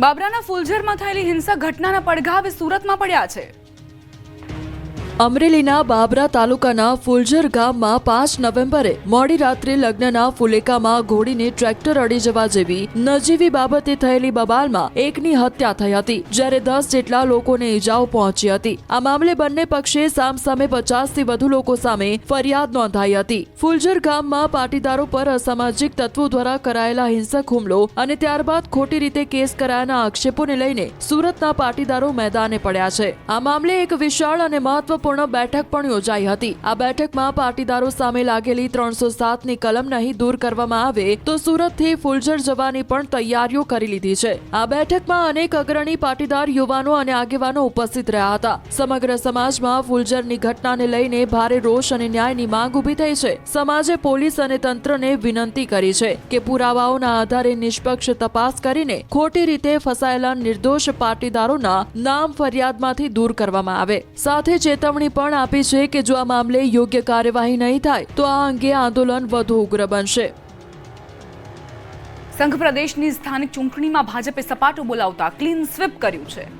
બાબરાના ફુલઝરમાં થયેલી હિંસક ઘટનાના પડઘા હવે સુરતમાં પડ્યા છે। અમરેલીના બાબરા તાલુકાના ફુલઝર ગામમાં 5 નવેમ્બરે મોડી રાત્રે લગ્નના ફુલેકામાં ઘોડીને ટ્રેક્ટર અડી જવા જેવી નજીવી બાબતે થયેલી બબાલમાં એકની હત્યા થઈ હતી, જ્યારે 10 જેટલા લોકોને ઈજાઓ પહોંચી હતી। આ મામલે બંને પક્ષે સામસામે 50થી વધુ લોકો સામે ફરિયાદ નોંધાઈ હતી। ફુલઝર ગામમાં પાટીદારો પર અસામાજિક તત્વો દ્વારા કરાયેલા હિંસક હુમલો અને ત્યારબાદ ખોટી રીતે કેસ કરાયાના આક્ષેપોને લઈને સુરતના પાટીદારો મેદાને પડ્યા છે। આ મામલે એક વિશાળ અને મહત્વપૂર્ણ બેઠક પણ યોજાઈ હતી। આ બેઠકમાં પાટીદારો સામે લાગેલી 307 ની કલમ નહીં દૂર કરવામાં આવે તો સુરતથી ફુલઝર જવાની પણ તૈયારીઓ કરી લીધી છે। આ બેઠકમાં અનેક અગ્રણી પાટીદાર યુવાનો અને આગેવાનો ઉપસ્થિત રહ્યા હતા। સમગ્ર સમાજમાં ફુલઝરની ઘટનાને લઈને ભારે રોષ અને ન્યાયની માંગ ઊભી થઈ છે। સમાજે પોલીસ અને તંત્રને વિનંતી કરી છે કે પુરાવાઓના આધારે નિષ્પક્ષ તપાસ કરીને ખોટી રીતે ફસાયેલા નિર્દોષ પાટીદારોના નામ ફરિયાદમાંથી દૂર કરવામાં આવે। સાથે ચેતવણી પણ આપી છે કે જો આ મામલે યોગ્ય કાર્યવાહી નહીં થાય તો આ અંગે આંદોલન વધુ ઉગ્ર બનશે। સંઘ પ્રદેશની સ્થાનિક ચૂંટણીમાં ભાજપે સપાટું બોલાવતા ક્લીન સ્વીપ કર્યું છે।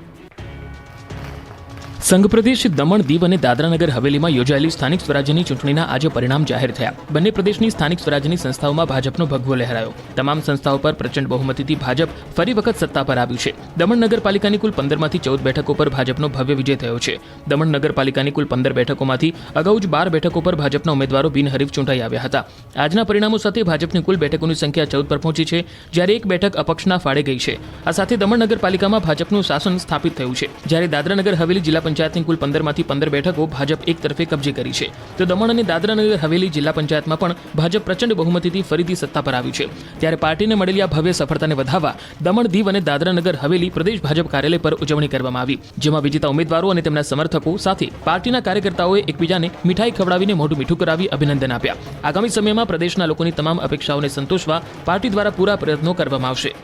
સંઘ પ્રદેશ દમણ દીવ અને દાદરાનગર હવેલીમાં યોજાયેલી સ્થાનિક સ્વરાજ્યની ચૂંટણીના આજે પરિણામ જાહેર થયા। બંને પ્રદેશની સ્થાનિક સ્વરાજ્યની સંસ્થાઓમાં ભાજપનો ભગવો લહેરાયો। તમામ સંસ્થાઓ પર પ્રચંડ બહુમતીથી ભાજપ ફરી વખત સત્તા પર આવ્યું છે। દમણ નગરપાલિકાની કુલ 15માંથી 14 બેઠકો પર ભાજપનો ભવ્ય વિજય થયો છે। દમણ નગરપાલિકાની કુલ 15 બેઠકોમાંથી અગાઉ જ 12 બેઠકો પર ભાજપના ઉમેદવારો બિનહરીફ ચૂંટાઈ આવ્યા હતા। આજના પરિણામો સાથે ભાજપની કુલ બેઠકોની સંખ્યા 14 પર પહોંચી છે, જ્યારે એક બેઠક અપક્ષના ફાળે ગઈ છે। આ સાથે દમણ નગરપાલિકામાં ભાજપનું શાસન સ્થાપિત થયું છે, જ્યારે દાદરાનગર હવેલી જિલ્લા પંચાયતની કુલ 15માંથી 15 બેઠકો ભાજપ એક તરફે કબજે કરી છે, તો દમણ અને દાદરાનગર હવેલી જિલ્લા પંચાયતમાં પણ ભાજપ પ્રચંડ બહુમતીથી ફરીથી સત્તા પર આવ્યું છે। ત્યારે પાર્ટીને મળેલી આ ભવ્ય સફળતાને વધાવવા દમણ દીવ અને દાદરાનગર હવેલી પ્રદેશ ભાજપ કાર્યાલય પર ઉજવણી કરવામાં આવી, જેમાં વિજેતા ઉમેદવારો અને તેમના સમર્થકો સાથે પાર્ટીના કાર્યકર્તાઓએ એકબીજાને મીઠાઈ ખવડાવીને મોઢું મીઠું કરાવી અભિનંદન આપ્યા। આગામી સમયમાં પ્રદેશના લોકોની તમામ અપેક્ષાઓને સંતોષવા પાર્ટી દ્વારા પૂરા પ્રયત્નો કરવામાં આવશે।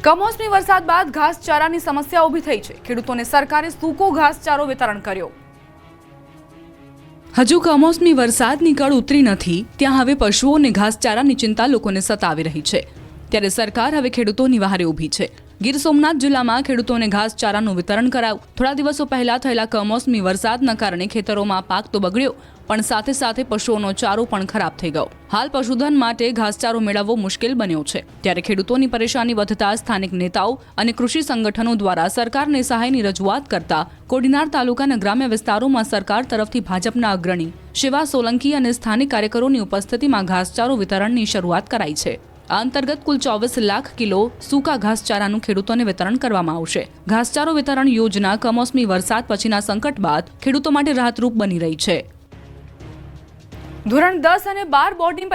કમોસમી વરસાદ બાદ ઘાસચારાની સમસ્યા ઊભી થઈ છે। ખેડૂતોને સરકારે સૂકો ઘાસચારો વિતરણ કર્યો। હજુ કમોસમી વરસાદની કળ ઉતરી નથી, ત્યાં હવે પશુઓને ઘાસચારાની ચિંતા લોકોને સતાવી રહી છે। ત્યારે સરકાર હવે ખેડૂતોની વહારે ઊભી છે। ગીર સોમનાથ જિલ્લામાં ખેડૂતોને ઘાસચારાનું વિતરણ કરાયું। થોડા દિવસો પહેલા થયેલા કમોસમી વરસાદના કારણે ખેતરોમાં પાક તો બગડ્યો, પણ સાથે સાથે પશુઓનો ચારો પણ ખરાબ થઈ ગયો। હાલ પશુધન માટે ઘાસચારો મેળવવો મુશ્કેલ બન્યો છે। ત્યારે ખેડૂતોની પરેશાની વધતા સ્થાનિક નેતાઓ અને કૃષિ સંગઠનો દ્વારા સરકારને સહાયની રજૂઆત કરતા કોડીનાર તાલુકાના ગ્રામ્ય વિસ્તારોમાં સરકાર તરફથી ભાજપના અગ્રણી શિવા સોલંકી અને સ્થાનિક કાર્યકરોની ઉપસ્થિતિમાં ઘાસચારો વિતરણની શરૂઆત કરાઈ છે। આ અંતર્ગત કુલ 24 લાખ કિલો સૂકા ઘાસચારાનું ખેડૂતોને વિતરણ કરવામાં આવશે। ઘાસચારો વિતરણ યોજના કમોસમી વરસાદ પછીના સંકટ બાદ ખેડૂતો માટે રાહતરૂપ બની રહી છે। ધોરણ 10 અને 12 બોર્ડની